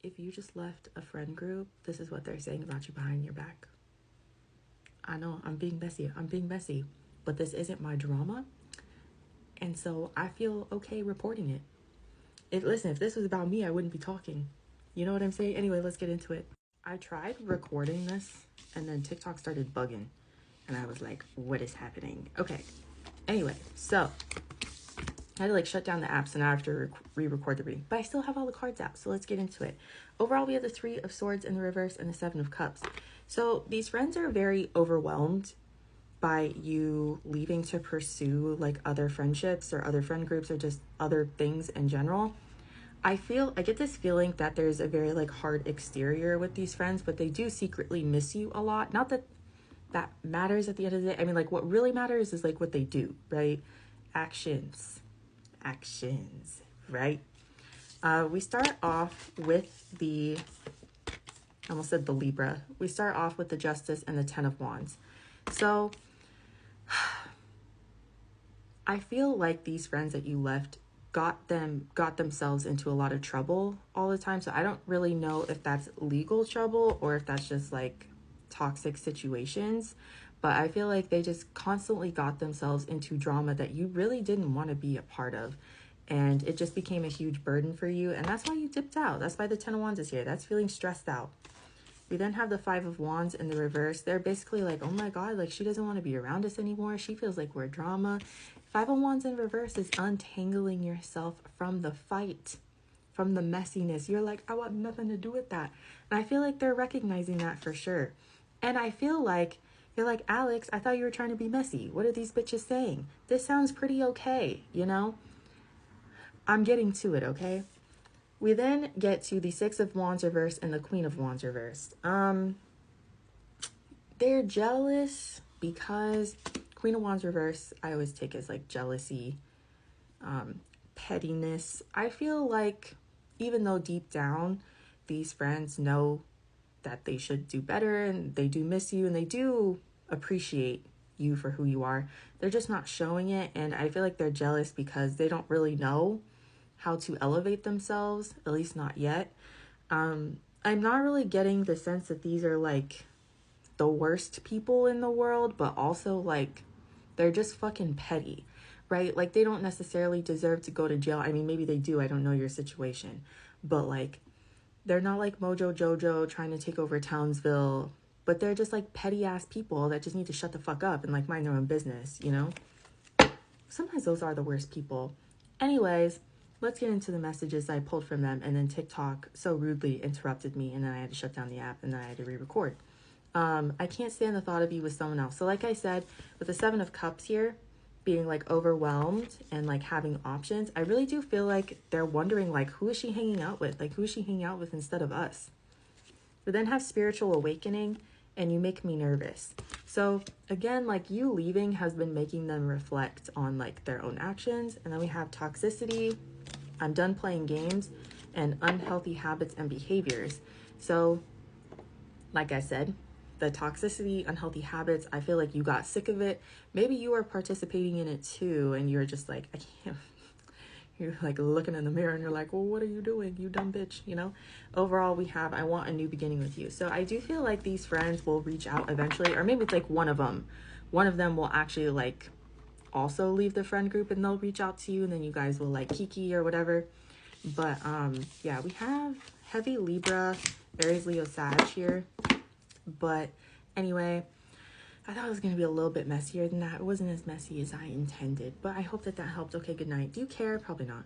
if you just left a friend group, this is what they're saying about you behind your back. I know I'm being messy, but this isn't my drama. And so I feel okay reporting it. Listen, if this was about me, I wouldn't be talking. You know what I'm saying? Anyway, let's get into it. I tried recording this and then TikTok started bugging. And I was like, what is happening? Okay. Anyway, so I had to shut down the app, so now I have to re-record the reading. But I still have all the cards out, so let's get into it. Overall, we have the 3 of Swords in the reverse and the 7 of Cups. So these friends are very overwhelmed by you leaving to pursue other friendships or other friend groups or just other things in general. I get this feeling that there's a very hard exterior with these friends, but they do secretly miss you a lot. Not that that matters at the end of the day. I mean, what really matters is what they do, right? Actions, right? We start off with I almost said the Libra. We start off with the Justice and the 10 of Wands. So I feel like these friends that you left got themselves into a lot of trouble all the time. So I don't really know if that's legal trouble or if that's just toxic situations. But I feel like they just constantly got themselves into drama that you really didn't want to be a part of. And it just became a huge burden for you. And that's why you dipped out. That's why the 10 of Wands is here. That's feeling stressed out. We then have the 5 of Wands in the reverse. They're basically oh my God, she doesn't want to be around us anymore. She feels like we're drama. 5 of Wands in reverse is untangling yourself from the fight, from the messiness. You're I want nothing to do with that. And I feel like they're recognizing that for sure. And I feel like you're Alex, I thought you were trying to be messy. What are these bitches saying? This sounds pretty okay, you know? I'm getting to it, okay? We then get to the 6 of Wands reverse and the Queen of Wands reverse. They're jealous because Queen of Wands reverse, I always take as jealousy, pettiness. I feel even though deep down these friends know that they should do better and they do miss you and they do appreciate you for who you are, they're just not showing it. And I feel like they're jealous because they don't really know how to elevate themselves, at least not yet. I'm not really getting the sense that these are the worst people in the world, but also they're just fucking petty, right? They don't necessarily deserve to go to jail. I mean, maybe they do. I don't know your situation, but they're not Mojo Jojo trying to take over Townsville, but they're just petty ass people that just need to shut the fuck up and mind their own business, you know? Sometimes those are the worst people. Anyways, let's get into the messages I pulled from them, and then TikTok so rudely interrupted me, and then I had to shut down the app, and then I had to re-record. I can't stand the thought of you with someone else. So like I said, with the 7 of Cups here, being overwhelmed and having options, I really do feel they're wondering who is she hanging out with? Who is she hanging out with instead of us? We then have spiritual awakening, and you make me nervous. So again, you leaving has been making them reflect on their own actions. And then we have toxicity, I'm done playing games, and unhealthy habits and behaviors. So like I said, the toxicity, unhealthy habits, I feel you got sick of it. Maybe you are participating in it too, and you're just I can't. You're looking in the mirror and you're well, what are you doing, you dumb bitch, you know? Overall, we have, I want a new beginning with you. So I do feel these friends will reach out eventually, or maybe it's one of them. One of them will actually also leave the friend group and they'll reach out to you, and then you guys will kiki or whatever. But yeah, we have heavy Libra, Aries, Leo, Sag here. But anyway, I thought it was going to be a little bit messier than that. It wasn't as messy as I intended, but I hope that helped. Okay, good night. Do you care? Probably not.